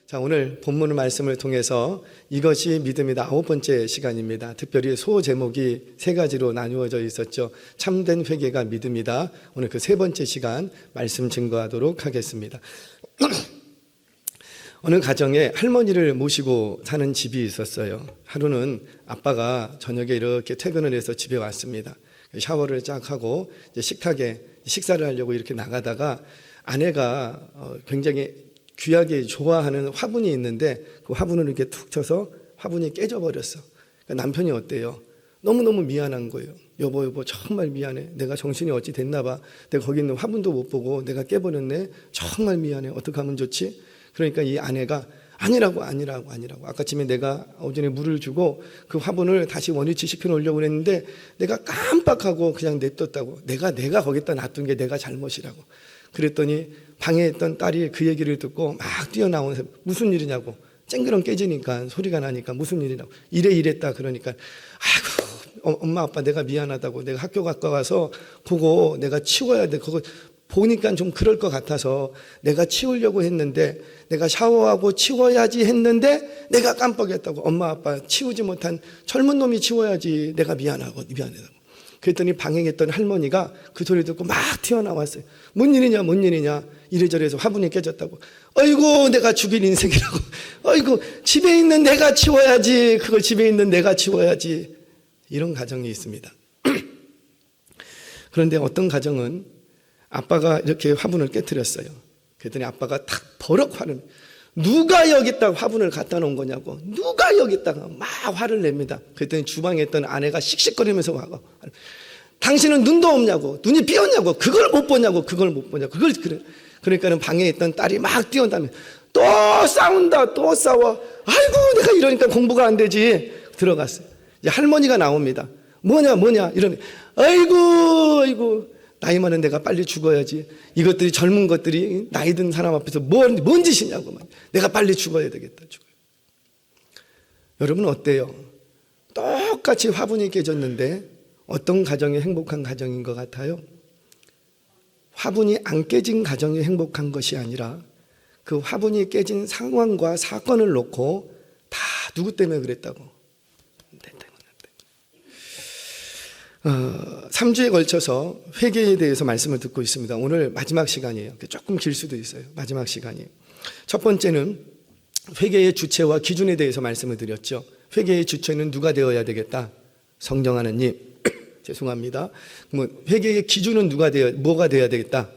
자, 오늘 본문 말씀을 통해서 이것이 믿음이다 9번째 시간입니다. 특별히 소 제목이 3가지로 나누어져 있었죠. 참된 회개가 믿음이다. 오늘 그 3번째 시간 말씀 증거하도록 하겠습니다. 어느 가정에 할머니를 모시고 사는 집이 있었어요. 하루는 아빠가 저녁에 이렇게 퇴근을 해서 집에 왔습니다. 샤워를 쫙 하고 이제 식탁에 식사를 하려고 이렇게 나가다가 아내가 굉장히 귀하게 좋아하는 화분이 있는데 그 화분을 이렇게 툭 쳐서 화분이 깨져버렸어. 그러니까 남편이 어때요? 너무너무 미안한 거예요. 여보 정말 미안해. 내가 정신이 어찌 됐나 봐. 내가 거기 있는 화분도 못 보고 내가 깨버렸네. 정말 미안해. 어떻게 하면 좋지? 그러니까 이 아내가 아니라고. 아까쯤에 내가 오전에 물을 주고 그 화분을 다시 원위치 시켜놓으려고 그랬는데 내가 깜빡하고 그냥 냅뒀다고. 내가 거기다 놔둔 게 내가 잘못이라고. 그랬더니 방에 있던 딸이 그 얘기를 듣고 막 뛰어나오면서 무슨 일이냐고. 쨍그렁 깨지니까 소리가 나니까 무슨 일이냐고. 이랬다 그러니까 아이고 엄마 아빠 내가 미안하다고. 내가 학교 갔다 와서 보고 내가 치워야 돼. 그거 보니까 좀 그럴 것 같아서 내가 치우려고 했는데 내가 샤워하고 치워야지 했는데 내가 깜빡했다고. 엄마 아빠 치우지 못한 젊은 놈이 치워야지. 내가 미안하다고. 그랬더니 방에 있던 할머니가 그 소리 듣고 막 튀어나왔어요. 뭔 일이냐 이래저래해서 화분이 깨졌다고. 아이고 내가 죽일 인생이라고. 아이고 집에 있는 내가 치워야지. 그걸 집에 있는 내가 치워야지. 이런 가정이 있습니다. 그런데 어떤 가정은 아빠가 이렇게 화분을 깨뜨렸어요. 그랬더니 아빠가 탁 버럭 화를. 누가 여기다가 화분을 갖다 놓은 거냐고. 누가 여기다가 막 화를 냅니다. 그랬더니 주방에 있던 아내가 씩씩거리면서 와가. 당신은 눈도 없냐고. 눈이 삐었냐고. 그걸 못 보냐고. 그걸 그래. 그러니까는 방에 있던 딸이 막 뛰어온다며. 또 싸운다. 또 싸워. 아이고 내가 이러니까 공부가 안 되지. 들어갔어요. 이제 할머니가 나옵니다. 뭐냐 이러면 아이고 나이 많은 내가 빨리 죽어야지. 이것들이 젊은 것들이 나이 든 사람 앞에서 뭔 짓이냐고. 내가 빨리 죽어야 되겠다. 여러분 어때요? 똑같이 화분이 깨졌는데 어떤 가정이 행복한 가정인 것 같아요? 화분이 안 깨진 가정이 행복한 것이 아니라 그 화분이 깨진 상황과 사건을 놓고 다 누구 때문에 그랬다고? 3주에 걸쳐서 회개에 대해서 말씀을 듣고 있습니다. 오늘 마지막 시간이에요. 조금 길 수도 있어요. 마지막 시간이에요. 첫 번째는 회개의 주체와 기준에 대해서 말씀을 드렸죠. 회개의 주체는 누가 되어야 되겠다? 성령 하나님. 죄송합니다. 회개의 기준은 뭐가 되어야 되겠다?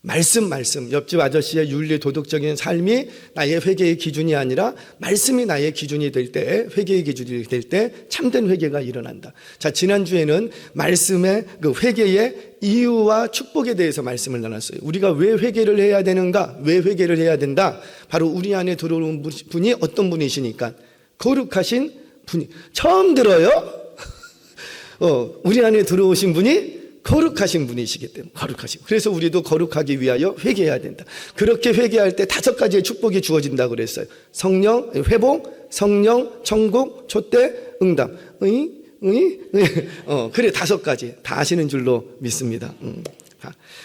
말씀. 옆집 아저씨의 윤리 도덕적인 삶이 나의 회개의 기준이 아니라 말씀이 나의 기준이 될 때, 회개의 기준이 될 때 참된 회개가 일어난다. 자, 지난주에는 말씀의 그 회개의 이유와 축복에 대해서 말씀을 나눴어요. 우리가 왜 회개를 해야 되는가? 왜 회개를 해야 된다? 바로 우리 안에 들어오는 분이 어떤 분이시니까? 거룩하신 분이. 처음 들어요? 우리 안에 들어오신 분이 거룩하신 분이시기 때문에 그래서 우리도 거룩하기 위하여 회개해야 된다. 그렇게 회개할 때 5가지의 축복이 주어진다고 그랬어요. 성령, 회복, 성령, 천국, 촛대, 응답. 그래 5가지 다 아시는 줄로 믿습니다.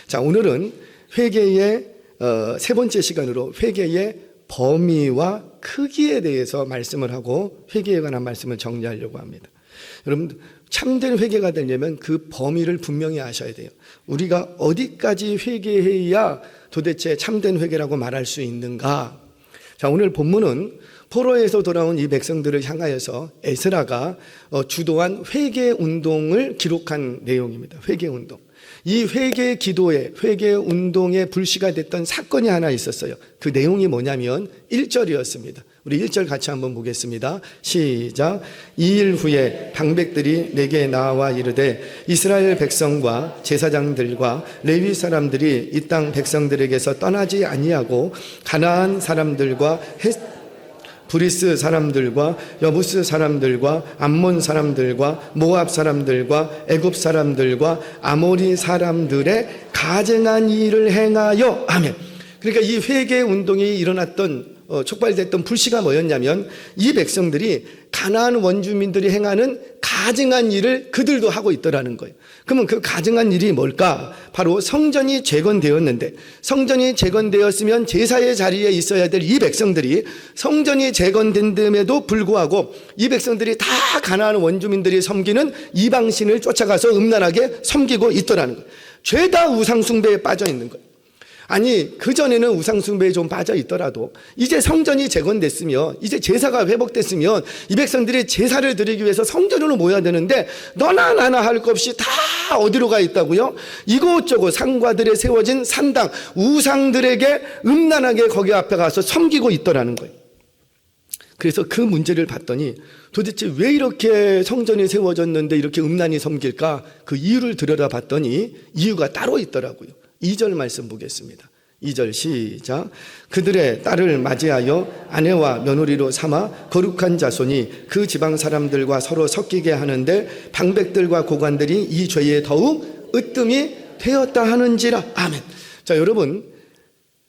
자, 오늘은 회개의 3번째 시간으로 회개의 범위와 크기에 대해서 말씀을 하고 회개에 관한 말씀을 정리하려고 합니다. 여러분 참된 회개가 되려면 그 범위를 분명히 아셔야 돼요. 우리가 어디까지 회개해야 도대체 참된 회개라고 말할 수 있는가? 자, 오늘 본문은 포로에서 돌아온 이 백성들을 향하여서 에스라가 주도한 회개 운동을 기록한 내용입니다. 회개 운동. 이 회개 기도에, 회개 운동에 불씨가 됐던 사건이 하나 있었어요. 그 내용이 뭐냐면 1절이었습니다. 우리 1절 같이 한번 보겠습니다. 시작. 2일 후에 방백들이 내게 나와 이르되 이스라엘 백성과 제사장들과 레위 사람들이 이 땅 백성들에게서 떠나지 아니하고 가나안 사람들과 브리스 사람들과 여부스 사람들과 암몬 사람들과 모압 사람들과 애굽 사람들과 아모리 사람들의 가증한 일을 행하여 아멘. 그러니까 이 회개 운동이 일어났던 촉발됐던 불씨가 뭐였냐면 이 백성들이 가나안 원주민들이 행하는 가증한 일을 그들도 하고 있더라는 거예요. 그러면 그 가증한 일이 뭘까? 바로 성전이 재건되었는데, 성전이 재건되었으면 제사의 자리에 있어야 될 이 백성들이 성전이 재건됨에도 불구하고 이 백성들이 다 가나안 원주민들이 섬기는 이방신을 쫓아가서 음란하게 섬기고 있더라는 거예요. 죄다 우상숭배에 빠져 있는 거예요. 아니, 그전에는 우상숭배에 좀 빠져 있더라도 이제 성전이 재건됐으면, 이제 제사가 회복됐으면 이 백성들이 제사를 드리기 위해서 성전으로 모여야 되는데 너나 나나 할 것 없이 다 어디로 가 있다고요? 이곳저곳 상과들에 세워진 산당, 우상들에게 음란하게 거기 앞에 가서 섬기고 있더라는 거예요. 그래서 그 문제를 봤더니 도대체 왜 이렇게 성전이 세워졌는데 이렇게 음란히 섬길까? 그 이유를 들여다봤더니 이유가 따로 있더라고요. 2절 말씀 보겠습니다. 2절 시작. 그들의 딸을 맞이하여 아내와 며느리로 삼아 거룩한 자손이 그 지방 사람들과 서로 섞이게 하는데 방백들과 고관들이 이 죄에 더욱 으뜸이 되었다 하는지라. 아멘. 자, 여러분,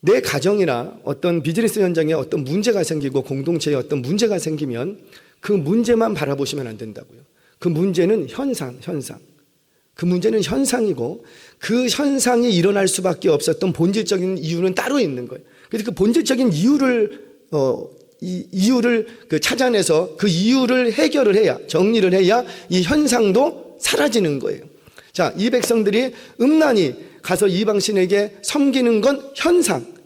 내 가정이나 어떤 비즈니스 현장에 어떤 문제가 생기고 공동체에 어떤 문제가 생기면 그 문제만 바라보시면 안 된다고요. 그 문제는 현상. 그 문제는 현상이고 그 현상이 일어날 수밖에 없었던 본질적인 이유는 따로 있는 거예요. 그래서 그 본질적인 이유를 찾아내서 그 이유를 해결을 해야, 정리를 해야 이 현상도 사라지는 거예요. 자, 이 백성들이 음란히 가서 이방신에게 섬기는 건 현상.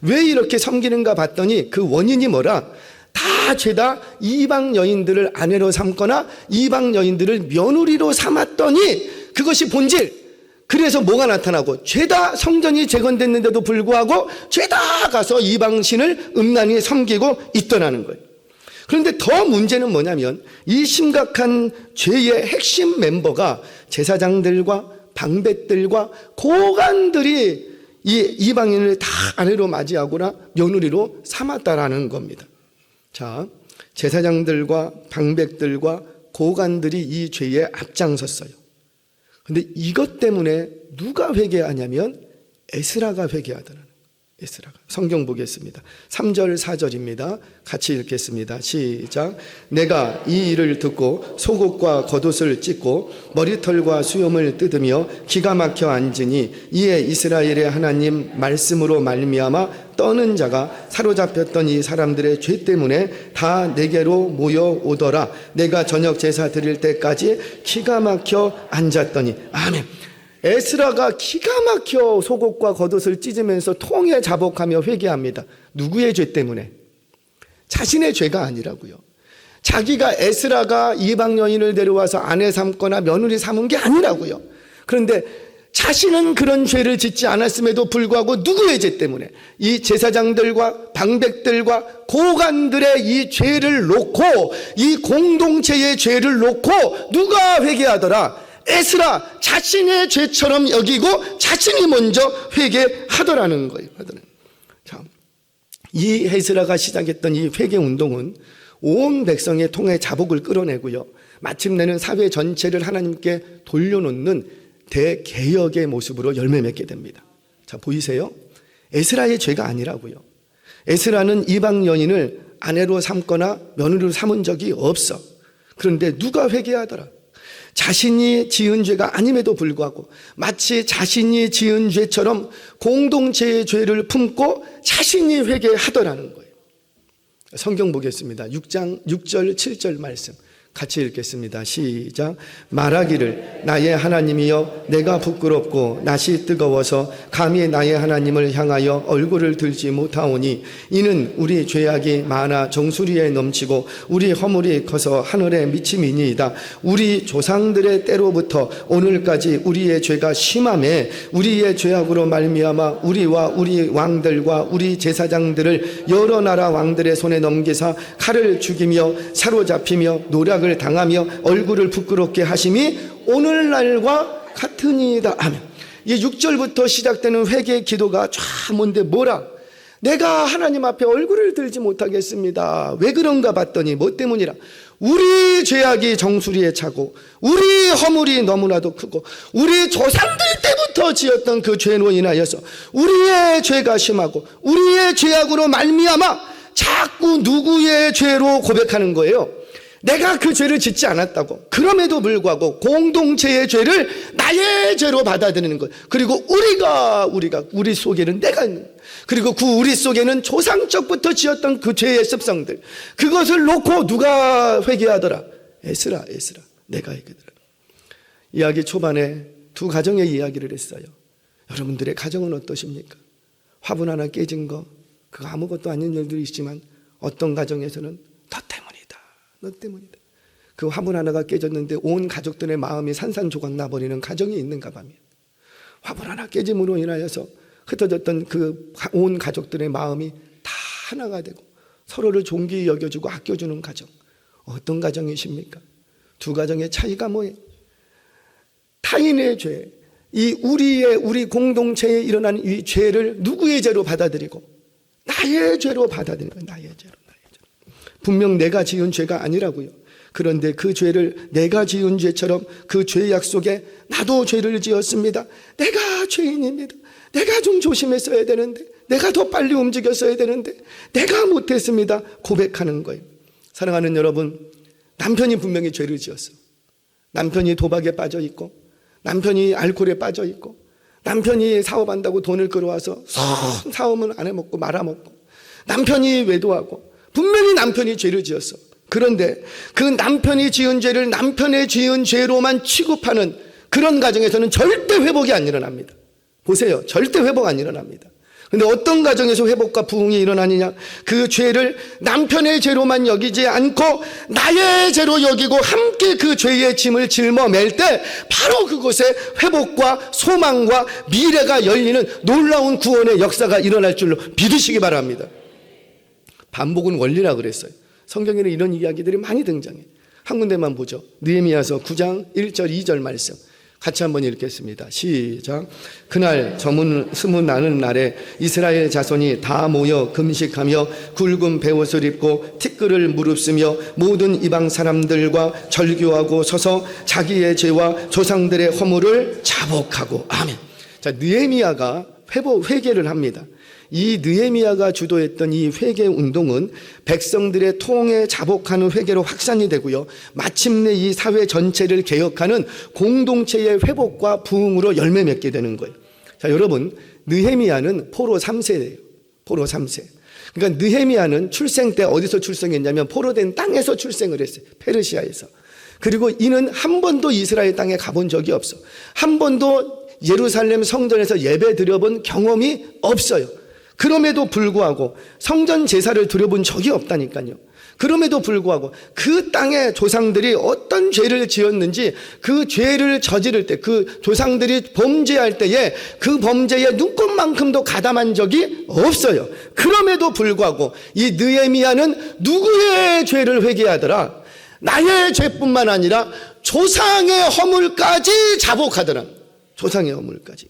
왜 이렇게 섬기는가 봤더니 그 원인이 뭐라? 다 죄다 이방 여인들을 아내로 삼거나 이방 여인들을 며느리로 삼았더니 그것이 본질. 그래서 뭐가 나타나고? 죄다 성전이 재건됐는데도 불구하고 죄다 가서 이방신을 음란히 섬기고 있더라는 거예요. 그런데 더 문제는 뭐냐면 이 심각한 죄의 핵심 멤버가 제사장들과 방백들과 고관들이 이 이방인을 다 아내로 맞이하거나 며느리로 삼았다라는 겁니다. 자, 제사장들과 방백들과 고관들이 이 죄에 앞장섰어요. 그런데 이것 때문에 누가 회개하냐면 에스라가 회개하더라는 거예요. 에스라가. 성경 보겠습니다. 3절 4절입니다. 같이 읽겠습니다. 시작. 내가 이 일을 듣고 속옷과 겉옷을 찢고 머리털과 수염을 뜯으며 기가 막혀 앉으니 이에 이스라엘의 하나님 말씀으로 말미암아 떠는 자가 사로잡혔던 이 사람들의 죄 때문에 다 내게로 모여오더라. 내가 저녁 제사 드릴 때까지 기가 막혀 앉았더니. 아멘. 에스라가 기가 막혀 속옷과 겉옷을 찢으면서 통에 자복하며 회개합니다. 누구의 죄 때문에? 자신의 죄가 아니라고요. 자기가 에스라가 이방 여인을 데려와서 아내 삼거나 며느리 삼은 게 아니라고요. 그런데 자신은 그런 죄를 짓지 않았음에도 불구하고 누구의 죄 때문에? 이 제사장들과 방백들과 고관들의 이 죄를 놓고, 이 공동체의 죄를 놓고 누가 회개하더라? 에스라 자신의 죄처럼 여기고 자신이 먼저 회개하더라는 거예요. 자, 이 에스라가 시작했던 이 회개 운동은 온 백성의 통해 자복을 끌어내고요, 마침내는 사회 전체를 하나님께 돌려놓는 대개혁의 모습으로 열매 맺게 됩니다. 자, 보이세요? 에스라의 죄가 아니라고요. 에스라는 이방 여인을 아내로 삼거나 며느리로 삼은 적이 없어. 그런데 누가 회개하더라? 자신이 지은 죄가 아님에도 불구하고 마치 자신이 지은 죄처럼 공동체의 죄를 품고 자신이 회개하더라는 거예요. 성경 보겠습니다. 6장 6절 7절 말씀 같이 읽겠습니다. 시작. 말하기를 나의 하나님이여 내가 부끄럽고 낯이 뜨거워서 감히 나의 하나님을 향하여 얼굴을 들지 못하오니 이는 우리 죄악이 많아 정수리에 넘치고 우리 허물이 커서 하늘에 미침이니이다. 우리 조상들의 때로부터 오늘까지 우리의 죄가 심하매 우리의 죄악으로 말미암아 우리와 우리 왕들과 우리 제사장들을 여러 나라 왕들의 손에 넘기사 칼을 죽이며 사로잡히며 노략을 당하며 얼굴을 부끄럽게 하심이 오늘날과 같으니이다. 아멘. 이 6절부터 시작되는 회개의 기도가 쫙 뭔데 뭐라? 내가 하나님 앞에 얼굴을 들지 못하겠습니다. 왜 그런가 봤더니 뭐 때문이라? 우리 죄악이 정수리에 차고 우리 허물이 너무나도 크고 우리 조상들 때부터 때부터 지었던 그 죄로 인하여서 우리의 죄가 심하고 우리의 죄악으로 말미암아 자꾸 누구의 죄로 고백하는 거예요. 내가 그 죄를 짓지 않았다고. 그럼에도 불구하고 공동체의 죄를 나의 죄로 받아들이는 거예요. 그리고 우리 속에는 내가 있는 거예요. 그리고 그 우리 속에는 조상적부터 지었던 그 죄의 습성들, 그것을 놓고 누가 회개하더라? 에스라 내가 회개하더라. 이야기 초반에 두 가정의 이야기를 했어요. 여러분들의 가정은 어떠십니까? 화분 하나 깨진 거, 그거 아무것도 아닌 일들이 있지만 어떤 가정에서는 너 때문이다. 그 화분 하나가 깨졌는데 온 가족들의 마음이 산산조각 나버리는 가정이 있는가 봐요. 화분 하나 깨짐으로 인하여서 흩어졌던 그 온 가족들의 마음이 다 하나가 되고 서로를 존귀히 여겨주고 아껴주는 가정. 어떤 가정이십니까? 두 가정의 차이가 뭐예요? 타인의 죄, 우리 공동체에 일어난 이 죄를 누구의 죄로 받아들이고 나의 죄로 받아들이고 나의 죄로. 분명 내가 지은 죄가 아니라고요. 그런데 그 죄를 내가 지은 죄처럼 그 죄악 속에 나도 죄를 지었습니다. 내가 죄인입니다. 내가 좀 조심했어야 되는데, 내가 더 빨리 움직였어야 되는데, 내가 못했습니다. 고백하는 거예요. 사랑하는 여러분, 남편이 분명히 죄를 지었어. 남편이 도박에 빠져 있고, 남편이 알코올에 빠져 있고, 남편이 사업한다고 돈을 끌어와서 사업은 안 해먹고 말아먹고, 남편이 외도하고, 분명히 남편이 죄를 지었어. 그런데 그 남편이 지은 죄를 남편의 지은 죄로만 취급하는 그런 가정에서는 절대 회복이 안 일어납니다. 보세요. 절대 회복 안 일어납니다. 그런데 어떤 가정에서 회복과 부흥이 일어나느냐? 그 죄를 남편의 죄로만 여기지 않고 나의 죄로 여기고 함께 그 죄의 짐을 짊어맬 때 바로 그곳에 회복과 소망과 미래가 열리는 놀라운 구원의 역사가 일어날 줄로 믿으시기 바랍니다. 반복은 원리라 그랬어요. 성경에는 이런 이야기들이 많이 등장해. 한 군데만 보죠. 느헤미야서 9장 1절 2절 말씀 같이 한번 읽겠습니다. 시작. 그날 저문 스무 나는 날에 이스라엘 자손이 다 모여 금식하며 굵은 베옷을 입고 티끌을 무릅쓰며 모든 이방 사람들과 절규하고 서서 자기의 죄와 조상들의 허물을 자복하고. 아멘. 자, 느헤미야가 회개를 합니다. 이 느헤미야가 주도했던 이 회개 운동은 백성들의 통에 자복하는 회개로 확산이 되고요, 마침내 이 사회 전체를 개혁하는 공동체의 회복과 부흥으로 열매 맺게 되는 거예요. 자, 여러분, 느헤미야는 포로 3세예요. 포로 3세. 그러니까 느헤미야는 출생 때 어디서 출생했냐면 포로된 땅에서 출생을 했어요. 페르시아에서. 그리고 이는 한 번도 이스라엘 땅에 가본 적이 없어. 한 번도 예루살렘 성전에서 예배 드려본 경험이 없어요. 그럼에도 불구하고 성전 제사를 드려본 적이 없다니까요. 그럼에도 불구하고 그 땅의 조상들이 어떤 죄를 지었는지 그 죄를 저지를 때, 그 조상들이 범죄할 때에 그 범죄에 눈꼽만큼도 가담한 적이 없어요. 그럼에도 불구하고 이 느헤미야는 누구의 죄를 회개하더라? 나의 죄뿐만 아니라 조상의 허물까지 자복하더라. 조상의 허물까지.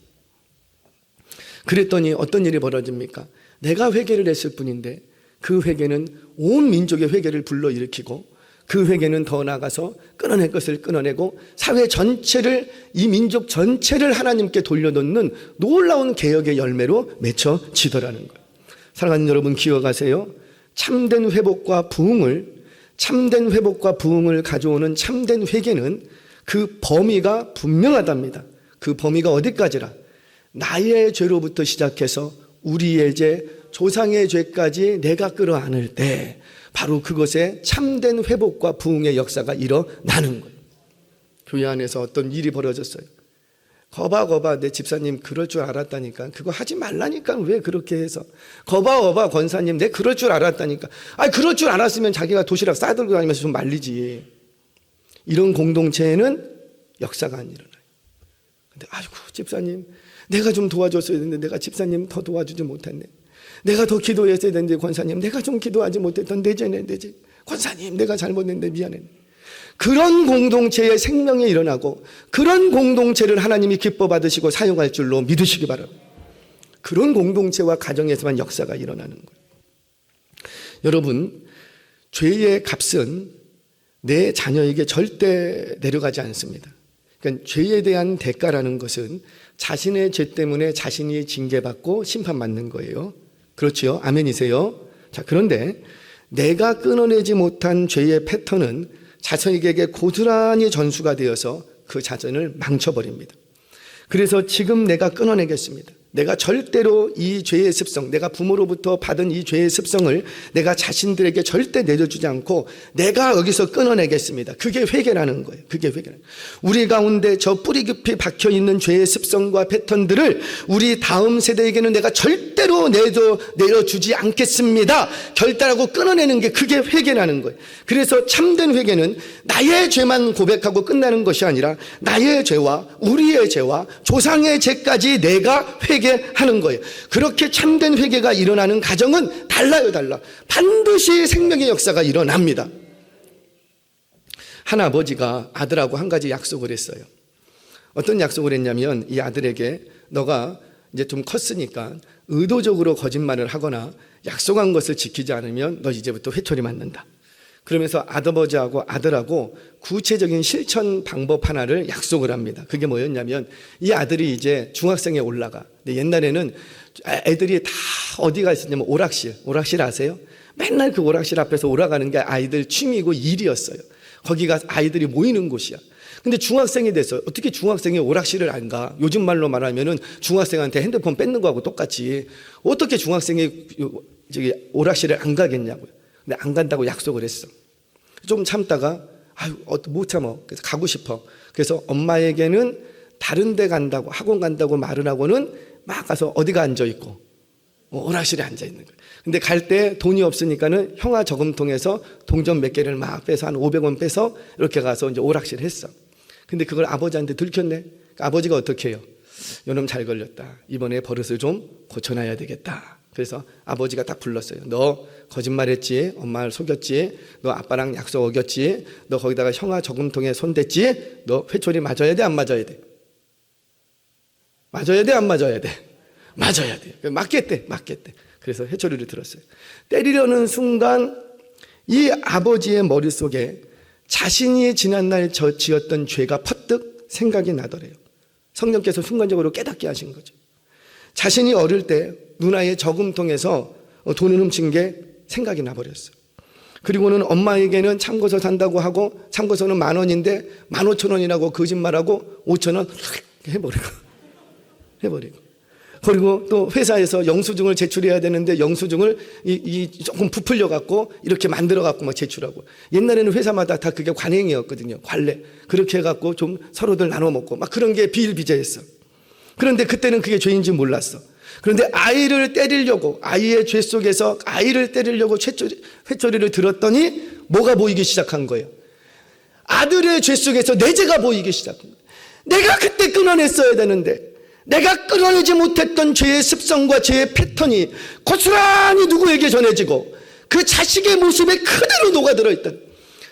그랬더니 어떤 일이 벌어집니까? 내가 회개를 했을 뿐인데 그 회개는 온 민족의 회개를 불러일으키고 그 회개는 더 나아가서 끊어낼 것을 끊어내고 사회 전체를, 이 민족 전체를 하나님께 돌려놓는 놀라운 개혁의 열매로 맺혀지더라는 거예요. 사랑하는 여러분, 기억하세요. 참된 회복과 부흥을 가져오는 참된 회개는 그 범위가 분명하답니다. 그 범위가 어디까지라? 나의 죄로부터 시작해서 우리의 죄, 조상의 죄까지 내가 끌어안을 때 바로 그것에 참된 회복과 부흥의 역사가 일어나는 거예요. 교회 안에서 어떤 일이 벌어졌어요. 거봐 내 집사님 그럴 줄 알았다니까. 그거 하지 말라니까. 왜 그렇게 해서. 거봐 권사님 내 그럴 줄 알았다니까. 그럴 줄 알았으면 자기가 도시락 싸들고 다니면서 좀 말리지. 이런 공동체에는 역사가 안 일어나요. 근데 아이고 집사님 내가 좀 도와줬어야 되는데 내가 집사님 더 도와주지 못했네. 내가 더 기도했어야 되는데 권사님 내가 좀 기도하지 못했던 내 죄네. 권사님 내가 잘못했는데 미안해. 그런 공동체의 생명이 일어나고 그런 공동체를 하나님이 기뻐 받으시고 사용할 줄로 믿으시기 바랍니다. 그런 공동체와 가정에서만 역사가 일어나는 거예요. 여러분, 죄의 값은 내 자녀에게 절대 내려가지 않습니다. 그러니까 죄에 대한 대가라는 것은 자신의 죄 때문에 자신이 징계받고 심판받는 거예요. 그렇죠? 아멘이세요? 자, 그런데 내가 끊어내지 못한 죄의 패턴은 자신에게 고스란히 전수가 되어서 그 자신을 망쳐버립니다. 그래서 지금 내가 끊어내겠습니다. 내가 절대로 이 죄의 습성, 내가 부모로부터 받은 이 죄의 습성을 내가 자신들에게 절대 내려주지 않고 내가 여기서 끊어내겠습니다. 그게 회개라는 거예요. 그게 회개라는 거예요. 우리 가운데 저 뿌리 깊이 박혀있는 죄의 습성과 패턴들을 우리 다음 세대에게는 내가 절대로 내려주지 않겠습니다. 결단하고 끊어내는 게 그게 회개라는 거예요. 그래서 참된 회개는 나의 죄만 고백하고 끝나는 것이 아니라 나의 죄와 우리의 죄와 조상의 죄까지 내가 회개하는 거예요. 그렇게 참된 회개가 일어나는 가정은 달라요. 반드시 생명의 역사가 일어납니다. 한 아버지가 아들하고 한 가지 약속을 했어요. 어떤 약속을 했냐면 이 아들에게 너가 이제 좀 컸으니까 의도적으로 거짓말을 하거나 약속한 것을 지키지 않으면 너 이제부터 회초리 맞는다. 그러면서 아버지하고 아들하고 구체적인 실천 방법 하나를 약속을 합니다. 그게 뭐였냐면 이 아들이 이제 중학생에 올라가. 근데 옛날에는 애들이 다 어디가 있었냐면 오락실 아세요? 맨날 그 오락실 앞에서 오락가는 게 아이들 취미고 일이었어요. 거기가 아이들이 모이는 곳이야. 근데 중학생이 돼서 어떻게 중학생이 오락실을 안 가? 요즘 말로 말하면은 중학생한테 핸드폰 뺏는 거하고 똑같이 어떻게 중학생이 오락실을 안 가겠냐고요. 근데 안 간다고 약속을 했어. 좀 참다가 못 참어. 그래서 가고 싶어. 그래서 엄마에게는 다른 데 간다고 학원 간다고 말을 하고는 막 가서 어디가 앉아있고 오락실에 앉아있는 거예요. 근데 갈 때 돈이 없으니까는 형아 저금통에서 동전 몇 개를 막 빼서 한 500원 빼서 이렇게 가서 이제 오락실 했어. 근데 그걸 아버지한테 들켰네. 그러니까 아버지가 어떻게 해요? 요놈 잘 걸렸다. 이번에 버릇을 좀 고쳐놔야 되겠다. 그래서 아버지가 딱 불렀어요. 너 거짓말했지? 엄마를 속였지? 너 아빠랑 약속 어겼지? 너 거기다가 형아 저금통에 손댔지? 너 회초리 맞아야 돼? 안 맞아야 돼? 맞아야 돼? 안 맞아야 돼? 맞아야 돼. 맞겠대. 그래서 회초리를 들었어요. 때리려는 순간 이 아버지의 머릿속에 자신이 지난날 지었던 죄가 퍼뜩 생각이 나더래요. 성령께서 순간적으로 깨닫게 하신 거죠. 자신이 어릴 때 누나의 저금통에서 돈을 훔친 게 생각이 나버렸어요. 그리고는 엄마에게는 참고서 산다고 하고 참고서는 10,000원인데 15,000원이라고 거짓말하고 5,000원 해버리고 그리고 또 회사에서 영수증을 제출해야 되는데 영수증을 조금 부풀려 갖고 이렇게 만들어 갖고 막 제출하고 옛날에는 회사마다 다 그게 관행이었거든요. 관례 그렇게 해갖고 좀 서로들 나눠 먹고 막 그런 게 비일비재했어. 그런데 그때는 그게 죄인지 몰랐어. 그런데 아이를 때리려고 아이의 죄 속에서 아이를 때리려고 회초리를 들었더니 뭐가 보이기 시작한 거예요. 아들의 죄 속에서 내 죄가 보이기 시작한 거예요. 내가 그때 끊어냈어야 되는데 내가 끊어내지 못했던 죄의 습성과 죄의 패턴이 고스란히 누구에게 전해지고 그 자식의 모습에 그대로 녹아들어있던.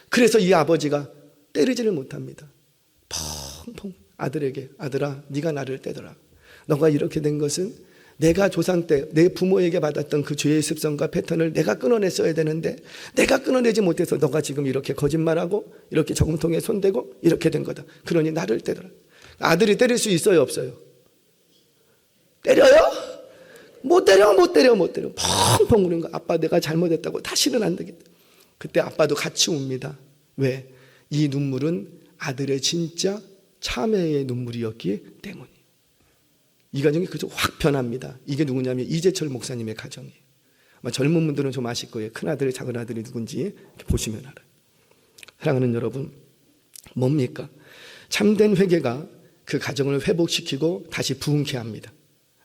그래서 이 아버지가 때리지를 못합니다. 펑펑 아들에게 아들아 네가 나를 때더라. 너가 이렇게 된 것은 내가 조상 때 내 부모에게 받았던 그 죄의 습성과 패턴을 내가 끊어냈어야 되는데 내가 끊어내지 못해서 너가 지금 이렇게 거짓말하고 이렇게 저금통에 손대고 이렇게 된 거다. 그러니 나를 때더라. 아들이 때릴 수 있어요 없어요? 때려요? 못 때려. 펑펑 우는 거. 아빠 내가 잘못했다고 다시는 안 되겠다. 그때 아빠도 같이 웁니다. 왜? 이 눈물은 아들의 진짜 참회의 눈물이었기 때문이에요. 이 가정이 그저 확 변합니다. 이게 누구냐면 이재철 목사님의 가정이에요. 아마 젊은 분들은 좀 아실 거예요. 큰아들이 작은아들이 누군지 보시면 알아요. 사랑하는 여러분, 뭡니까? 참된 회개가 그 가정을 회복시키고 다시 부흥케 합니다.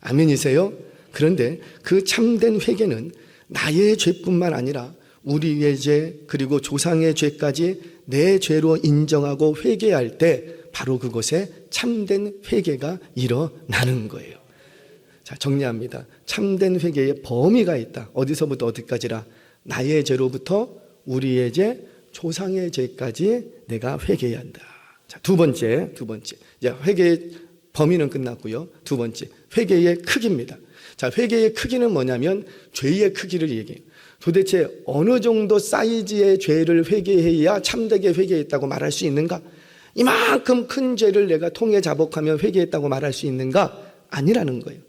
아멘이세요? 그런데 그 참된 회개는 나의 죄뿐만 아니라 우리의 죄 그리고 조상의 죄까지 내 죄로 인정하고 회개할 때 바로 그곳에 참된 회개가 일어나는 거예요. 자, 정리합니다. 참된 회개의 범위가 있다. 어디서부터 어디까지라? 나의 죄로부터 우리의 죄, 조상의 죄까지 내가 회개해야 한다. 자, 두 번째. 이제 회개의 범위는 끝났고요. 두 번째, 회개의 크기입니다. 자, 회개의 크기는 뭐냐면 죄의 크기를 얘기해요. 도대체 어느 정도 사이즈의 죄를 회개해야 참되게 회개했다고 말할 수 있는가? 이만큼 큰 죄를 내가 통해 자복하며 회개했다고 말할 수 있는가? 아니라는 거예요.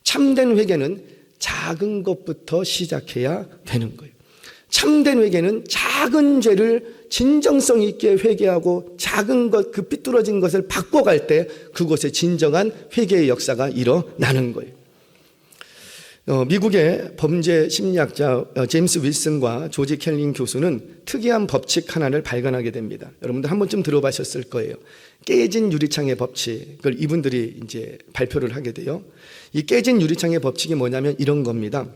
참된 회개는 작은 것부터 시작해야 되는 거예요. 참된 회개는 작은 죄를 진정성 있게 회개하고 작은 것, 그 삐뚤어진 것을 바꿔갈 때 그곳에 진정한 회개의 역사가 일어나는 거예요. 미국의 범죄 심리학자 제임스 윌슨과 조지 켈링 교수는 특이한 법칙 하나를 발견하게 됩니다. 여러분들 한 번쯤 들어보셨을 거예요. 깨진 유리창의 법칙을 이분들이 이제 발표를 하게 돼요. 이 깨진 유리창의 법칙이 뭐냐면 이런 겁니다.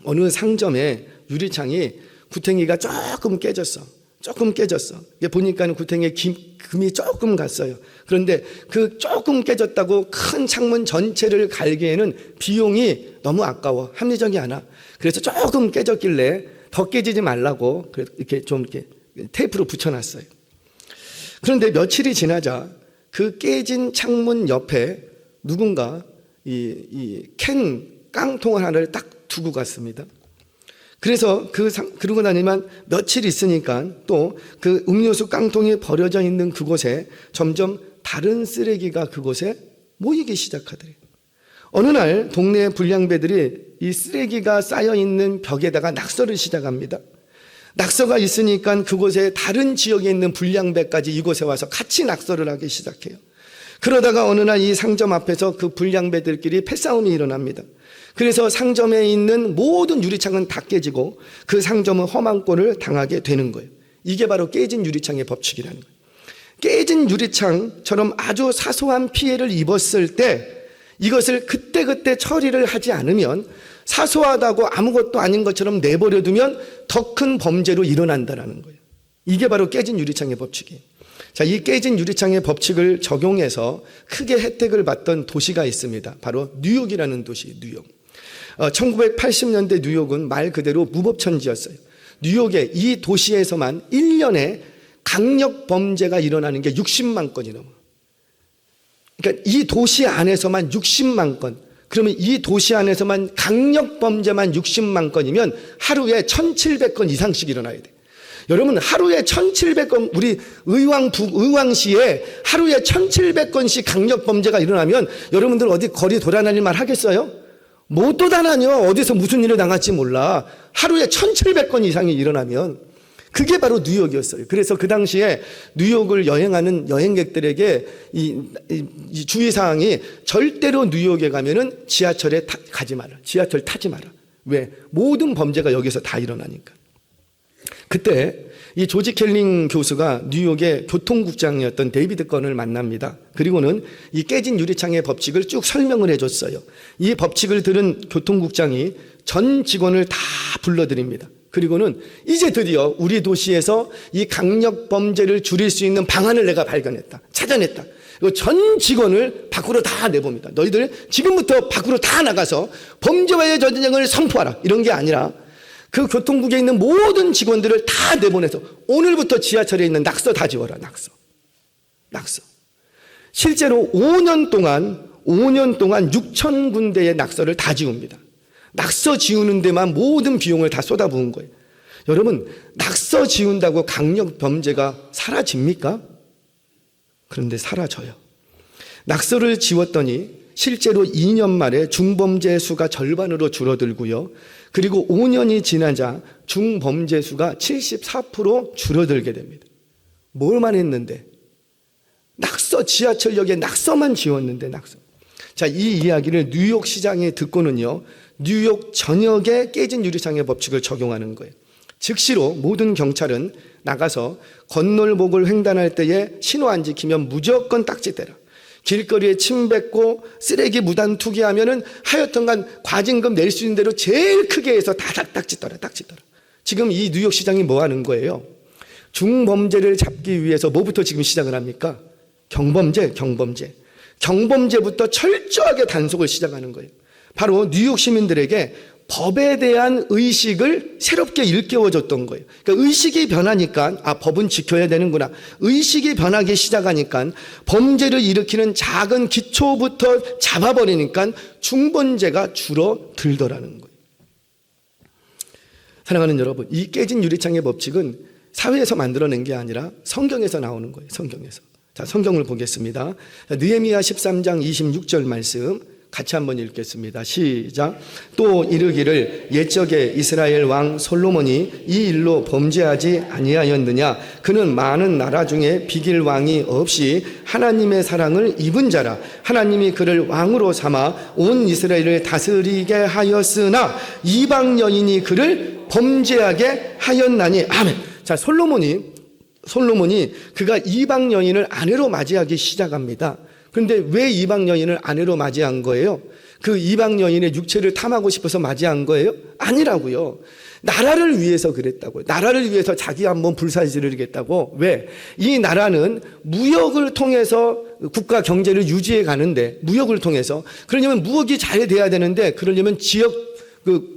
어느 상점에 유리창이 구탱이가 조금 깨졌어. 보니까 구탱이에 금이 조금 갔어요. 그런데 그 조금 깨졌다고 큰 창문 전체를 갈기에는 비용이 너무 아까워. 합리적이 않아. 그래서 조금 깨졌길래 더 깨지지 말라고 이렇게 좀 이렇게 테이프로 붙여놨어요. 그런데 며칠이 지나자 그 깨진 창문 옆에 누군가 이 캔 깡통 하나를 딱 두고 갔습니다. 그래서 그러고 나니만 며칠 있으니까 또 그 음료수 깡통이 버려져 있는 그곳에 점점 다른 쓰레기가 그곳에 모이기 시작하더래요. 어느 날 동네의 불량배들이 이 쓰레기가 쌓여 있는 벽에다가 낙서를 시작합니다. 낙서가 있으니까 그곳에 다른 지역에 있는 불량배까지 이곳에 와서 같이 낙서를 하기 시작해요. 그러다가 어느 날 이 상점 앞에서 그 불량배들끼리 패싸움이 일어납니다. 그래서 상점에 있는 모든 유리창은 다 깨지고 그 상점은 험한 꼴을 당하게 되는 거예요. 이게 바로 깨진 유리창의 법칙이라는 거예요. 깨진 유리창처럼 아주 사소한 피해를 입었을 때 이것을 그때그때 처리를 하지 않으면 사소하다고 아무것도 아닌 것처럼 내버려두면 더 큰 범죄로 일어난다는 거예요. 이게 바로 깨진 유리창의 법칙이에요. 자, 이 깨진 유리창의 법칙을 적용해서 크게 혜택을 받던 도시가 있습니다. 바로 뉴욕이라는 도시, 뉴욕. 1980년대 뉴욕은 말 그대로 무법천지였어요. 뉴욕의 이 도시에서만 1년에 강력 범죄가 일어나는 게 60만 건이 넘어요. 그러니까 이 도시 안에서만 60만 건. 그러면 이 도시 안에서만 강력 범죄만 60만 건이면 하루에 1700건 이상씩 일어나야 돼. 여러분, 하루에 1700건, 우리 의왕시에 하루에 1700건씩 강력 범죄가 일어나면 여러분들 어디 거리 돌아다닐 말 하겠어요? 못 돌아다녀. 어디서 무슨 일을 당할지 몰라. 하루에 1700건 이상이 일어나면. 그게 바로 뉴욕이었어요. 그래서 그 당시에 뉴욕을 여행하는 여행객들에게 이 주의사항이 절대로 뉴욕에 가면은 지하철에 가지 마라. 지하철 타지 마라. 왜? 모든 범죄가 여기서 다 일어나니까. 그때 이 조지 켈링 교수가 뉴욕의 교통국장이었던 데이비드 건을 만납니다. 그리고는 이 깨진 유리창의 법칙을 쭉 설명을 해줬어요. 이 법칙을 들은 교통국장이 전 직원을 다 불러드립니다. 그리고는 이제 드디어 우리 도시에서 이 강력 범죄를 줄일 수 있는 방안을 내가 발견했다. 찾아냈다. 전 직원을 밖으로 다 내봅니다. 너희들 지금부터 밖으로 다 나가서 범죄와의 전쟁을 선포하라. 이런 게 아니라 그 교통국에 있는 모든 직원들을 다 내보내서 오늘부터 지하철에 있는 낙서 다 지워라. 낙서. 실제로 5년 동안 6,000군데의 낙서를 다 지웁니다. 낙서 지우는 데만 모든 비용을 다 쏟아부은 거예요. 여러분, 낙서 지운다고 강력 범죄가 사라집니까? 그런데 사라져요. 낙서를 지웠더니 실제로 2년 만에 중범죄 수가 절반으로 줄어들고요. 그리고 5년이 지나자 중범죄 수가 74% 줄어들게 됩니다. 뭘만 했는데? 낙서, 지하철역에 낙서만 지웠는데 낙서. 자, 이 이야기를 뉴욕 시장이 듣고는요, 뉴욕 전역에 깨진 유리창의 법칙을 적용하는 거예요. 즉시로 모든 경찰은 나가서 건널목을 횡단할 때에 신호 안 지키면 무조건 딱지대라. 길거리에 침 뱉고 쓰레기 무단 투기하면은 하여튼간 과징금 낼 수 있는 대로 제일 크게 해서 다 딱지떠라. 지금 이 뉴욕 시장이 뭐 하는 거예요? 중범죄를 잡기 위해서 뭐부터 지금 시작을 합니까? 경범죄부터 철저하게 단속을 시작하는 거예요. 바로 뉴욕 시민들에게 법에 대한 의식을 새롭게 일깨워줬던 거예요. 그러니까 의식이 변하니까 법은 지켜야 되는구나. 의식이 변하기 시작하니까 범죄를 일으키는 작은 기초부터 잡아버리니까 중범죄가 줄어들더라는 거예요. 사랑하는 여러분, 이 깨진 유리창의 법칙은 사회에서 만들어낸 게 아니라 성경에서 나오는 거예요. 성경에서. 자, 성경을 보겠습니다. 느헤미야 13장 26절 말씀 같이 한번 읽겠습니다. 시작. 또 이르기를 옛적에 이스라엘 왕 솔로몬이 이 일로 범죄하지 아니하였느냐. 그는 많은 나라 중에 비길 왕이 없이 하나님의 사랑을 입은 자라. 하나님이 그를 왕으로 삼아 온 이스라엘을 다스리게 하였으나 이방 여인이 그를 범죄하게 하였나니. 아멘. 자, 솔로몬이 그가 이방 여인을 아내로 맞이하기 시작합니다. 그런데 왜 이방 여인을 아내로 맞이한 거예요? 그 이방 여인의 육체를 탐하고 싶어서 맞이한 거예요? 아니라고요. 나라를 위해서 그랬다고요. 나라를 위해서 자기 한번 불사지르겠다고. 왜? 이 나라는 무역을 통해서 국가 경제를 유지해 가는데, 무역을 통해서, 그러려면 무역이 잘 돼야 되는데, 그러려면 지역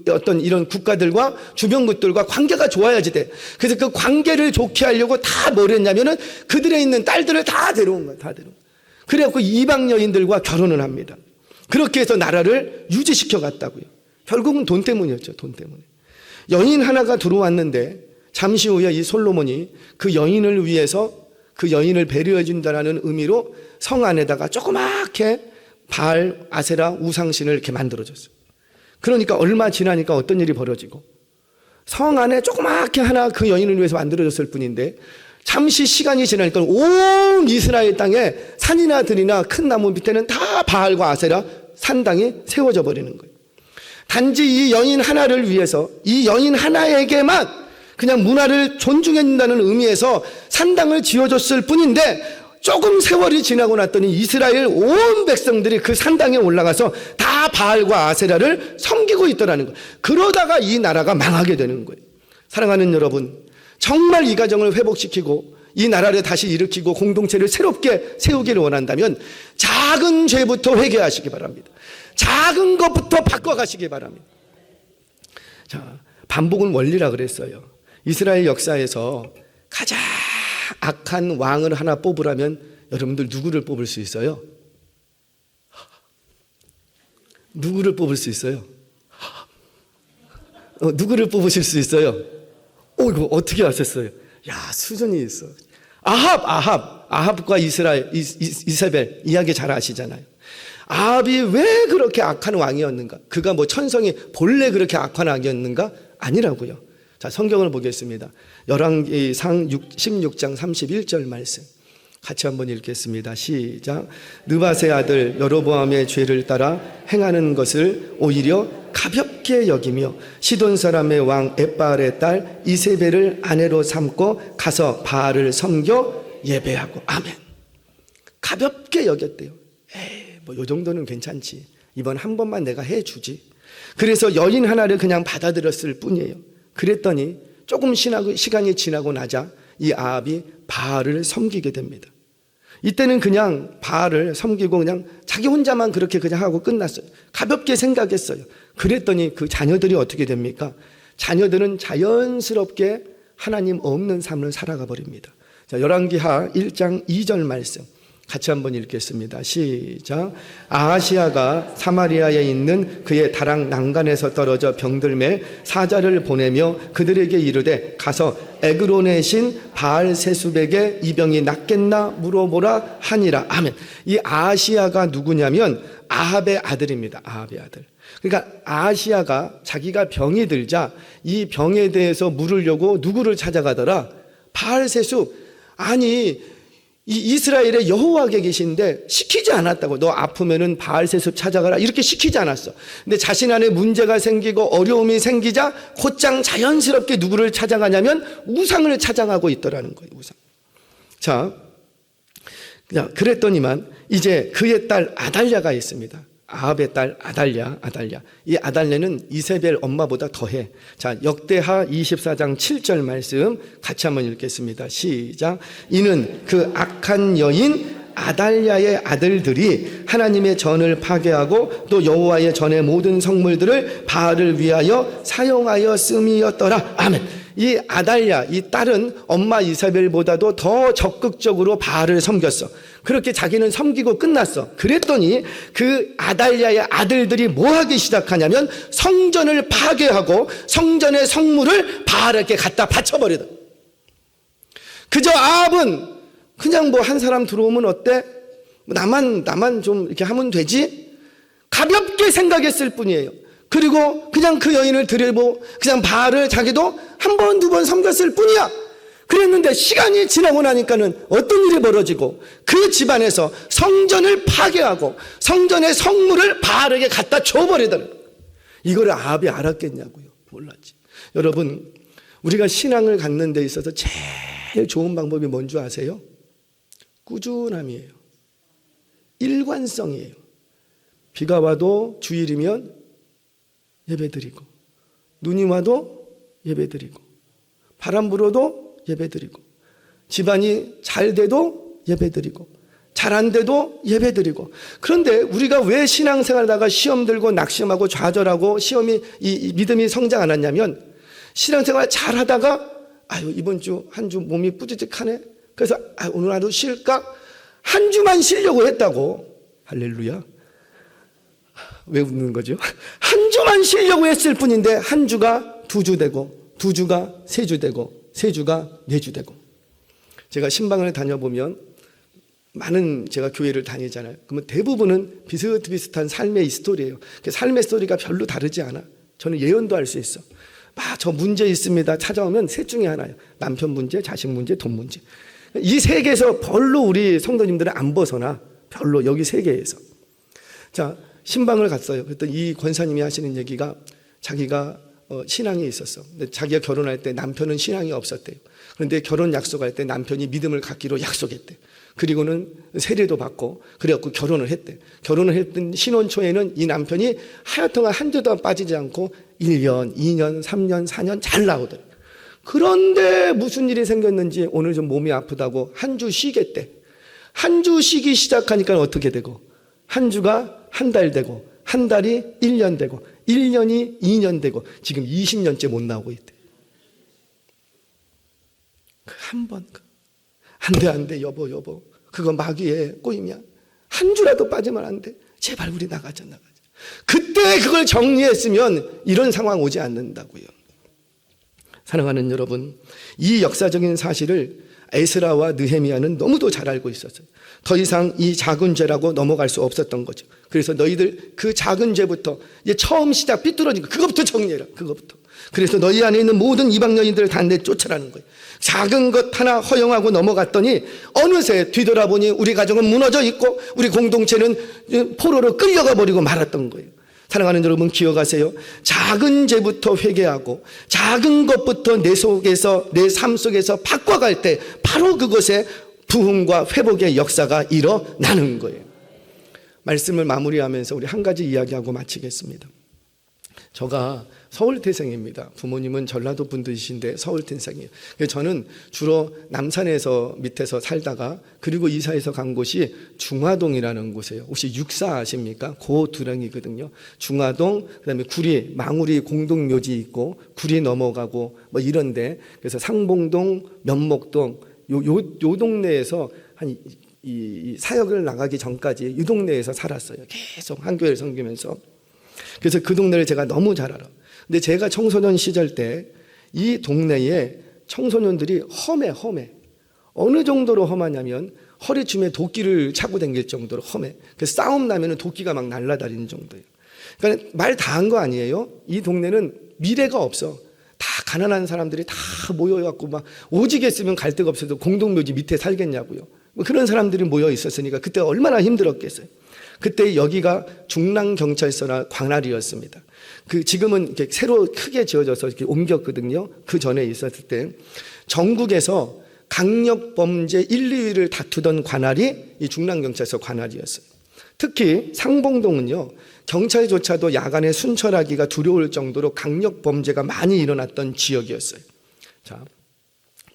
어떤 이런 국가들과 주변국들과 관계가 좋아야지 돼. 그래서 그 관계를 좋게 하려고 다 뭘 했냐면은 그들에 있는 딸들을 다 데려온 거야. 다 데려온 거야. 그래갖고 이방 여인들과 결혼을 합니다. 그렇게 해서 나라를 유지시켜 갔다고요. 결국은 돈 때문이었죠. 돈 때문에. 여인 하나가 들어왔는데 잠시 후에 이 솔로몬이 그 여인을 위해서 그 여인을 배려해 준다라는 의미로 성 안에다가 조그맣게 바알, 아세라, 우상신을 이렇게 만들어줬어요. 그러니까 얼마 지나니까 어떤 일이 벌어지고, 성 안에 조그맣게 하나 그 여인을 위해서 만들어졌을 뿐인데 잠시 시간이 지나니까 온 이스라엘 땅에 산이나 들이나 큰 나무 밑에는 다 바알과 아세라 산당이 세워져 버리는 거예요. 단지 이 여인 하나를 위해서, 이 여인 하나에게만 그냥 문화를 존중해준다는 의미에서 산당을 지어줬을 뿐인데, 조금 세월이 지나고 났더니 이스라엘 온 백성들이 그 산당에 올라가서 다 바알과 아세라를 섬기고 있더라는 거예요. 그러다가 이 나라가 망하게 되는 거예요. 사랑하는 여러분, 정말 이 가정을 회복시키고 이 나라를 다시 일으키고 공동체를 새롭게 세우기를 원한다면 작은 죄부터 회개하시기 바랍니다. 작은 것부터 바꿔가시기 바랍니다. 자, 반복은 원리라 그랬어요. 이스라엘 역사에서 가장 악한 왕을 하나 뽑으라면 여러분들 누구를 뽑을 수 있어요? 누구를 뽑을 수 있어요? 누구를 뽑으실 수 있어요? 이거 어떻게 아셨어요? 야, 수준이 있어. 아합과 이세벨 이야기 잘 아시잖아요. 아합이 왜 그렇게 악한 왕이었는가? 그가 뭐 천성이 본래 그렇게 악한 왕이었는가? 아니라고요. 자, 성경을 보겠습니다. 열왕기상 16장 31절 말씀 같이 한번 읽겠습니다. 시작. 느밧의 아들 여로보암의 죄를 따라 행하는 것을 오히려 가볍게 여기며 시돈 사람의 왕 엣바알의 딸 이세벨을 아내로 삼고 가서 바알을 섬겨 예배하고. 아멘. 가볍게 여겼대요. 뭐 요 정도는 괜찮지. 이번 한 번만 내가 해주지. 그래서 여인 하나를 그냥 받아들였을 뿐이에요. 그랬더니 조금 시간이 지나고 나자 이 아합이 바알을 섬기게 됩니다. 이때는 그냥 바알을 섬기고 그냥 자기 혼자만 그렇게 그냥 하고 끝났어요. 가볍게 생각했어요. 그랬더니 그 자녀들이 어떻게 됩니까? 자녀들은 자연스럽게 하나님 없는 삶을 살아가 버립니다. 자, 열왕기하 1장 2절 말씀 같이 한번 읽겠습니다. 시작. 아하시아가 사마리아에 있는 그의 다락 난간에서 떨어져 병들매 사자를 보내며 그들에게 이르되 가서 에그론의 신 바알세숲에게 이 병이 낫겠나 물어보라 하니라. 아멘. 이 아하시아가 누구냐면 아합의 아들입니다. 아합의 아들. 그러니까 아하시아가 자기가 병이 들자 이 병에 대해서 물으려고 누구를 찾아가더라? 바알세숲. 아니, 이 이스라엘에 여호와께 계신데 시키지 않았다고. 너 아프면은 바알세숲 찾아가라 이렇게 시키지 않았어. 근데 자신 안에 문제가 생기고 어려움이 생기자 곧장 자연스럽게 누구를 찾아가냐면 우상을 찾아가고 있더라는 거예요. 우상. 자, 그랬더니만 이제 그의 딸 아달랴가 있습니다. 아합의 딸 아달랴. 이 아달랴는 이세벨 엄마보다 더해. 자, 역대하 24장 7절 말씀 같이 한번 읽겠습니다. 시작. 이는 그 악한 여인 아달랴의 아들들이 하나님의 전을 파괴하고 또 여호와의 전의 모든 성물들을 바알을 위하여 사용하였음이었더라. 아멘. 이 아달랴, 이 딸은 엄마 이세벨보다도 더 적극적으로 바알을 섬겼어. 그렇게 자기는 섬기고 끝났어. 그랬더니 그 아달랴의 아들들이 뭐 하기 시작하냐면 성전을 파괴하고 성전의 성물을 바알에게 갖다 바쳐버리더라. 그저 아합은 그냥 뭐 한 사람 들어오면 어때? 나만 좀 이렇게 하면 되지? 가볍게 생각했을 뿐이에요. 그리고 그냥 그 여인을 들여보 그냥 바알을 자기도 한 번, 두 번 섬겼을 뿐이야. 그랬는데 시간이 지나고 나니까는 어떤 일이 벌어지고 그 집안에서 성전을 파괴하고 성전의 성물을 바알에게 갖다 줘버리더라고요. 이거를 아합이 알았겠냐고요. 몰랐지. 여러분, 우리가 신앙을 갖는 데 있어서 제일 좋은 방법이 뭔지 아세요? 꾸준함이에요. 일관성이에요. 비가 와도 주일이면 예배드리고, 눈이 와도 예배드리고, 바람 불어도 예배드리고, 집안이 잘 돼도 예배드리고, 잘 안 돼도 예배드리고. 그런데 우리가 왜 신앙생활하다가 시험 들고 낙심하고 좌절하고 시험이 이 믿음이 성장 안 하냐면, 신앙생활 잘 하다가 아유 이번 주 한 주 몸이 뿌듯하네. 그래서 오늘 하루 쉴까? 한 주만 쉬려고 했다고. 할렐루야. 왜 웃는 거죠? 한 주만 쉬려고 했을 뿐인데 한 주가 두 주 되고, 두 주가 세 주 되고, 세 주가 네 주 되고. 제가 신방을 다녀보면 많은 제가 교회를 다니잖아요. 그러면 대부분은 비슷비슷한 삶의 스토리예요. 삶의 스토리가 별로 다르지 않아. 저는 예언도 할 수 있어. 저 문제 있습니다. 찾아오면 셋 중에 하나예요. 남편 문제, 자식 문제, 돈 문제. 이 세 개에서 별로 우리 성도님들은 안 벗어나. 별로 여기 세 개에서. 자, 신방을 갔어요. 그랬더니 이 권사님이 하시는 얘기가 자기가 신앙이 있었어. 근데 자기가 결혼할 때 남편은 신앙이 없었대요. 그런데 결혼 약속할 때 남편이 믿음을 갖기로 약속했대. 그리고는 세례도 받고 그래갖고 결혼을 했대. 결혼을 했던 신혼 초에는 이 남편이 하여튼 한 주도 빠지지 않고 1년, 2년, 3년, 4년 잘 나오더래. 그런데 무슨 일이 생겼는지 오늘 좀 몸이 아프다고 한 주 쉬겠대. 한 주 쉬기 시작하니까 어떻게 되고, 한 주가 한 달 되고, 한 달이 1년 되고, 1년이 2년 되고, 지금 20년째 못 나오고 있대. 한 번. 안 돼, 여보. 그거 마귀에 꼬이면 한 주라도 빠지면 안 돼. 제발 우리 나가자. 그때 그걸 정리했으면 이런 상황 오지 않는다고요. 사랑하는 여러분, 이 역사적인 사실을 에스라와 느헤미야는 너무도 잘 알고 있었어요. 더 이상 이 작은 죄라고 넘어갈 수 없었던 거죠. 그래서 너희들 그 작은 죄부터 이제 처음 시작 삐뚤어진 거 그거부터 정리해라. 그거부터. 그래서 너희 안에 있는 모든 이방 여인들을 다 내쫓으라는 거예요. 작은 것 하나 허용하고 넘어갔더니 어느새 뒤돌아보니 우리 가정은 무너져 있고 우리 공동체는 포로로 끌려가 버리고 말았던 거예요. 사랑하는 여러분, 기억하세요. 작은 죄부터 회개하고 작은 것부터 내 속에서, 내 삶 속에서 바꿔갈 때 바로 그것에 부흥과 회복의 역사가 일어나는 거예요. 말씀을 마무리하면서 우리 한 가지 이야기하고 마치겠습니다. 저가 서울 태생입니다. 부모님은 전라도 분들이신데 서울 태생이에요. 저는 주로 남산에서 밑에서 살다가 그리고 이사해서 간 곳이 중화동이라는 곳이에요. 혹시 육사 아십니까? 고두렁이거든요. 중화동, 그다음에 구리, 망우리 공동묘지 있고 구리 넘어가고 뭐 이런데, 그래서 상봉동, 면목동 요 동네에서 한 이 사역을 나가기 전까지 이 동네에서 살았어요. 계속 한 교회를 섬기면서. 그래서 그 동네를 제가 너무 잘 알아. 근데 제가 청소년 시절 때 이 동네에 청소년들이 험해. 어느 정도로 험하냐면 허리춤에 도끼를 차고 다닐 정도로 험해. 그래서 싸움 나면 도끼가 막 날아다니는 정도예요. 그러니까 말 다 한 거 아니에요? 이 동네는 미래가 없어. 다 가난한 사람들이 다 모여갖고 막 오지게 쓰면 갈 데가 없어서 공동묘지 밑에 살겠냐고요. 뭐 그런 사람들이 모여 있었으니까 그때 얼마나 힘들었겠어요. 그때 여기가 중랑경찰서나 관할이었습니다. 지금은 이렇게 새로 크게 지어져서 이렇게 옮겼거든요. 그 전에 있었을 때 전국에서 강력범죄 1, 2위를 다투던 관할이 이 중랑경찰서 관할이었어요. 특히 상봉동은요, 경찰조차도 야간에 순찰하기가 두려울 정도로 강력범죄가 많이 일어났던 지역이었어요. 자,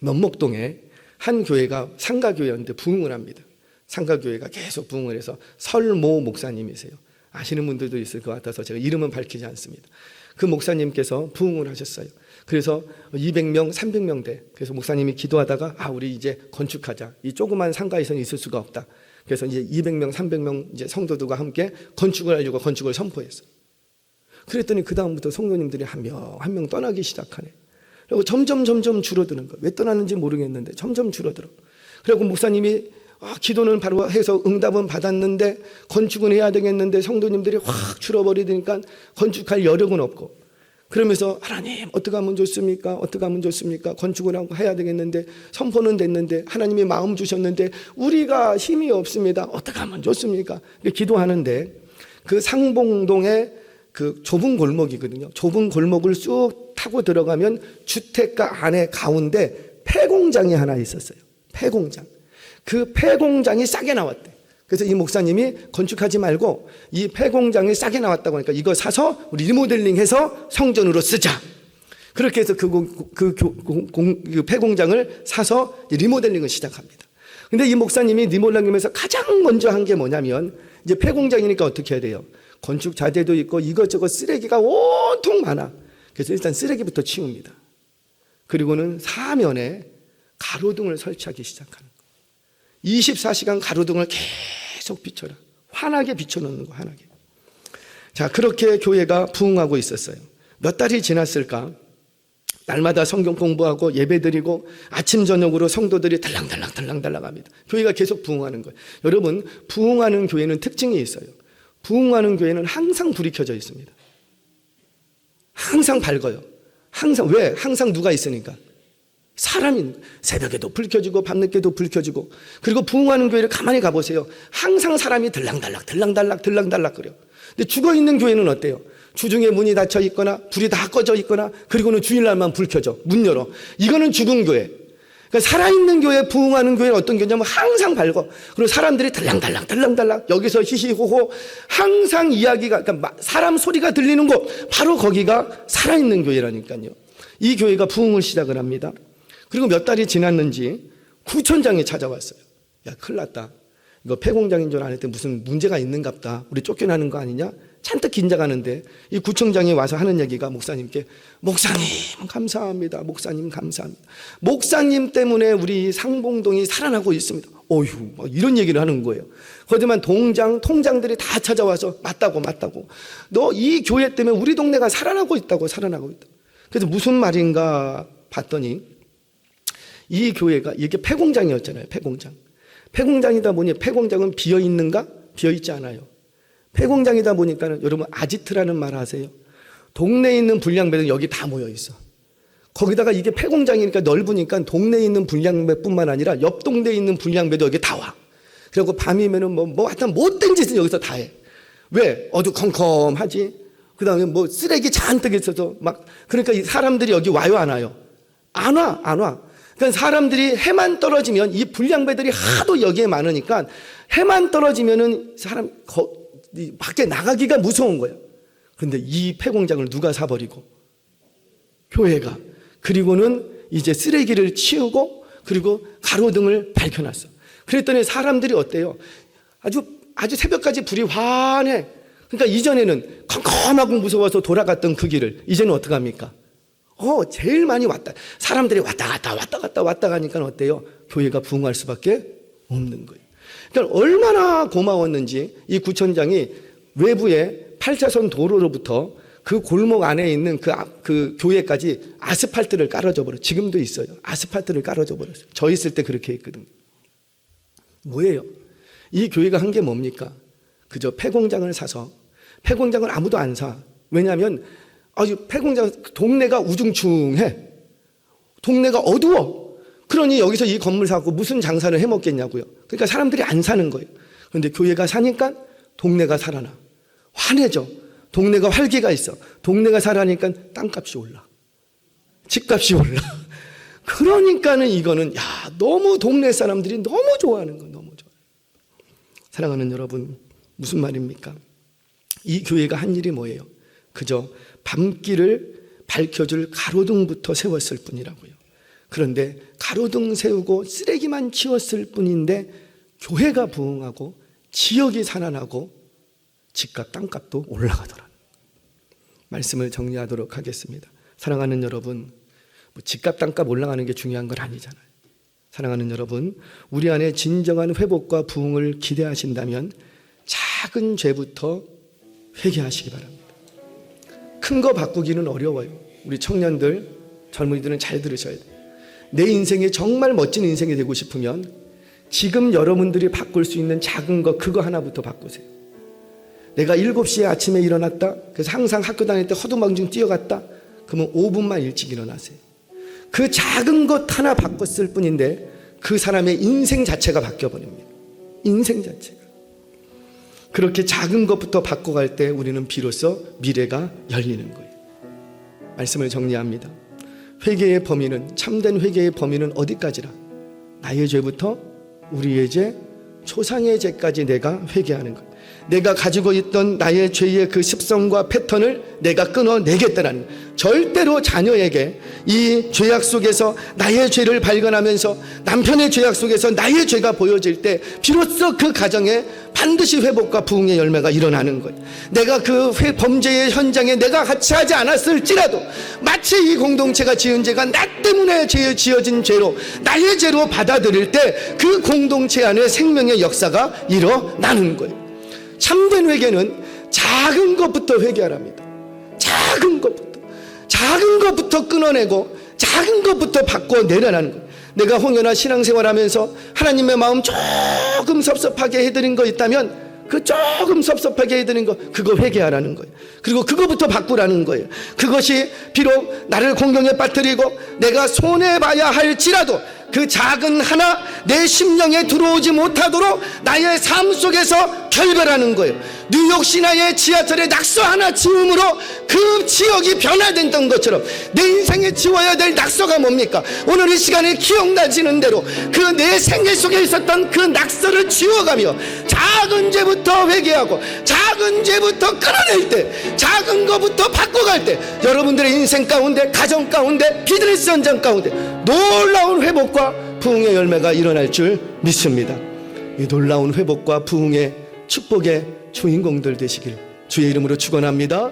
면목동에 한 교회가 상가교회였는데 부흥을 합니다. 상가교회가 계속 부흥을 해서 설모 목사님이세요. 아시는 분들도 있을 것 같아서 제가 이름은 밝히지 않습니다. 그 목사님께서 부흥을 하셨어요. 그래서 200명, 300명 돼. 그래서 목사님이 기도하다가 우리 이제 건축하자. 이 조그만 상가에서는 있을 수가 없다. 그래서 이제 200명, 300명 이제 성도들과 함께 건축을 하려고 건축을 선포했어. 그랬더니 그 다음부터 성도님들이 한 명 떠나기 시작하네. 그리고 점점 줄어드는 거예요. 왜 떠나는지 모르겠는데 점점 줄어들어. 그리고 목사님이 기도는 바로 해서 응답은 받았는데 건축은 해야 되겠는데 성도님들이 확 줄어버리니까 건축할 여력은 없고, 그러면서 하나님 어떻게 하면 좋습니까? 어떻게 하면 좋습니까? 건축을 하고 해야 되겠는데 선포는 됐는데 하나님이 마음 주셨는데 우리가 힘이 없습니다. 어떻게 하면 좋습니까? 기도하는데 그 상봉동에 그 좁은 골목이거든요. 좁은 골목을 쑥 타고 들어가면 주택가 안에 가운데 폐공장이 하나 있었어요. 폐공장. 그 폐공장이 싸게 나왔대. 그래서 이 목사님이 건축하지 말고 이 폐공장이 싸게 나왔다고 하니까 이거 사서 우리 리모델링해서 성전으로 쓰자. 그렇게 해서 그 폐공장을 사서 리모델링을 시작합니다. 근데 이 목사님이 리모델링에서 가장 먼저 한 게 뭐냐면, 이제 폐공장이니까 어떻게 해야 돼요? 건축 자재도 있고 이것저것 쓰레기가 온통 많아. 그래서 일단 쓰레기부터 치웁니다. 그리고는 사면에 가로등을 설치하기 시작하는 거예요. 24시간 가로등을 계속 비춰라. 환하게 비춰놓는 거, 환하게. 자, 그렇게 교회가 부흥하고 있었어요. 몇 달이 지났을까? 날마다 성경 공부하고 예배드리고 아침 저녁으로 성도들이 달랑달랑 합니다. 교회가 계속 부흥하는 거예요. 여러분, 부흥하는 교회는 특징이 있어요. 부흥하는 교회는 항상 불이 켜져 있습니다. 항상 밝아요. 항상. 왜? 항상 누가 있으니까. 사람이 새벽에도 불 켜지고 밤늦게도 불 켜지고. 그리고 부흥하는 교회를 가만히 가보세요. 항상 사람이 들랑달락 거려. 근데 죽어있는 교회는 어때요? 주중에 문이 닫혀 있거나 불이 다 꺼져 있거나, 그리고는 주일날만 불 켜져, 문 열어. 이거는 죽은 교회. 그러니까 살아있는 교회, 부흥하는 교회는 어떤 교회냐면 항상 밝어. 그리고 사람들이 들랑달락 여기서 히히호호 항상 이야기가, 그러니까 사람 소리가 들리는 곳, 바로 거기가 살아있는 교회라니까요. 이 교회가 부흥을 시작을 합니다. 그리고 몇 달이 지났는지 구청장이 찾아왔어요. 야, 큰일 났다. 이거 폐공장인 줄 아는데 무슨 문제가 있는갑다. 우리 쫓겨나는 거 아니냐? 잔뜩 긴장하는데 이 구청장이 와서 하는 얘기가 목사님께, 목사님 감사합니다. 목사님 감사합니다. 목사님 때문에 우리 상봉동이 살아나고 있습니다. 어휴, 막 이런 얘기를 하는 거예요. 거기만 통장들이 다 찾아와서 맞다고. 너 이 교회 때문에 우리 동네가 살아나고 있다고. 그래서 무슨 말인가 봤더니 이 교회가 이게 폐공장이었잖아요. 폐공장이다 보니 폐공장은 비어 있는가? 비어 있지 않아요. 폐공장이다 보니까는 여러분 아지트라는 말 아세요? 동네에 있는 불량배는 여기 다 모여 있어. 거기다가 이게 폐공장이니까 넓으니까 동네에 있는 불량배뿐만 아니라 옆 동네에 있는 불량배도 여기 다 와. 그리고 밤이면은 하여튼 못된 짓은 여기서 다 해. 왜? 어두컴컴하지. 그다음에 쓰레기 잔뜩 있어서 그러니까 이 사람들이 여기 와요, 안 와요? 안 와. 그러니까 사람들이 해만 떨어지면, 이 불량배들이 하도 여기에 많으니까 해만 떨어지면은 밖에 나가기가 무서운 거예요. 그런데 이 폐공장을 누가 사버리고? 교회가. 그리고는 이제 쓰레기를 치우고, 그리고 가로등을 밝혀놨어. 그랬더니 사람들이 어때요? 아주 새벽까지 불이 환해. 그러니까 이전에는 컴컴하고 무서워서 돌아갔던 그 길을 이제는 어떡합니까? 제일 많이 사람들이 왔다 갔다 가니까 어때요? 교회가 부흥할 수밖에 없는 거예요. 그러니까 얼마나 고마웠는지 이 구청장이 외부에 8차선 도로로부터 그 골목 안에 있는 그 교회까지 아스팔트를 깔아줘 버렸어요. 지금도 있어요. 아스팔트를 깔아줘 버렸어요. 저 있을 때 그렇게 했거든요. 뭐예요? 이 교회가 한 게 뭡니까? 그저 폐공장을 사서, 폐공장을 아무도 안 사. 왜냐하면 폐공장, 동네가 우중충해. 동네가 어두워. 그러니 여기서 이 건물 사고 무슨 장사를 해먹겠냐고요. 그러니까 사람들이 안 사는 거예요. 그런데 교회가 사니까 동네가 살아나. 환해져. 동네가 활기가 있어. 동네가 살아나니까 땅값이 올라. 집값이 올라. 그러니까는 이거는 너무 동네 사람들이 너무 좋아하는 거, 너무 좋아. 사랑하는 여러분, 무슨 말입니까? 이 교회가 한 일이 뭐예요? 그저 밤길을 밝혀줄 가로등부터 세웠을 뿐이라고요. 그런데 가로등 세우고 쓰레기만 치웠을 뿐인데 교회가 부흥하고 지역이 살아나고 집값, 땅값도 올라가더라. 말씀을 정리하도록 하겠습니다. 사랑하는 여러분, 집값, 땅값 올라가는 게 중요한 건 아니잖아요. 사랑하는 여러분, 우리 안에 진정한 회복과 부흥을 기대하신다면 작은 죄부터 회개하시기 바랍니다. 큰 거 바꾸기는 어려워요. 우리 청년들, 젊은이들은 잘 들으셔야 돼요. 내 인생이 정말 멋진 인생이 되고 싶으면 지금 여러분들이 바꿀 수 있는 작은 거, 그거 하나부터 바꾸세요. 내가 7시에 아침에 일어났다, 그래서 항상 학교 다닐 때 허둥방중 뛰어갔다, 그러면 5분만 일찍 일어나세요. 그 작은 것 하나 바꿨을 뿐인데 그 사람의 인생 자체가 바뀌어버립니다. 인생 자체가. 그렇게 작은 것부터 바꿔갈 때 우리는 비로소 미래가 열리는 거예요. 말씀을 정리합니다. 회개의 범위는, 참된 회개의 범위는 어디까지라? 나의 죄부터 우리의 죄, 조상의 죄까지 내가 회개하는 것. 내가 가지고 있던 나의 죄의 그 습성과 패턴을 내가 끊어내겠다는, 절대로 자녀에게 이 죄악 속에서 나의 죄를 발견하면서 남편의 죄악 속에서 나의 죄가 보여질 때 비로소 그 가정에 반드시 회복과 부흥의 열매가 일어나는 거예요. 내가 그 범죄의 현장에 내가 같이 하지 않았을지라도 마치 이 공동체가 지은 죄가 나 때문에 지어진 죄로, 나의 죄로 받아들일 때 그 공동체 안에 생명의 역사가 일어나는 거예요. 참된 회개는 작은 것부터 회개하랍니다. 작은 것부터 끊어내고 작은 것부터 바꿔내려는 거예요. 내가 홍연아 신앙생활하면서 하나님의 마음 조금 섭섭하게 해드린 거 있다면 그 조금 섭섭하게 해드린 거, 그거 회개하라는 거예요. 그리고 그거부터 바꾸라는 거예요. 그것이 비록 나를 공경에 빠뜨리고 내가 손해봐야 할지라도 그 작은 하나 내 심령에 들어오지 못하도록 나의 삶 속에서 결별하는 거예요. 뉴욕 시내의 지하철에 낙서 하나 지음으로 그 지역이 변화됐던 것처럼 내 인생에 지워야 될 낙서가 뭡니까? 오늘 이 시간에 기억나지는 대로 그 내 생애 속에 있었던 그 낙서를 지워가며 작은 죄부터 회개하고 작은 죄부터 끊어낼 때, 작은 것부터 바꿔갈 때 여러분들의 인생 가운데, 가정 가운데, 비즈니스 현장 가운데 놀라운 회복과 부흥의 열매가 일어날 줄 믿습니다. 이 놀라운 회복과 부흥의 축복의 주인공들 되시길 주의 이름으로 축원합니다.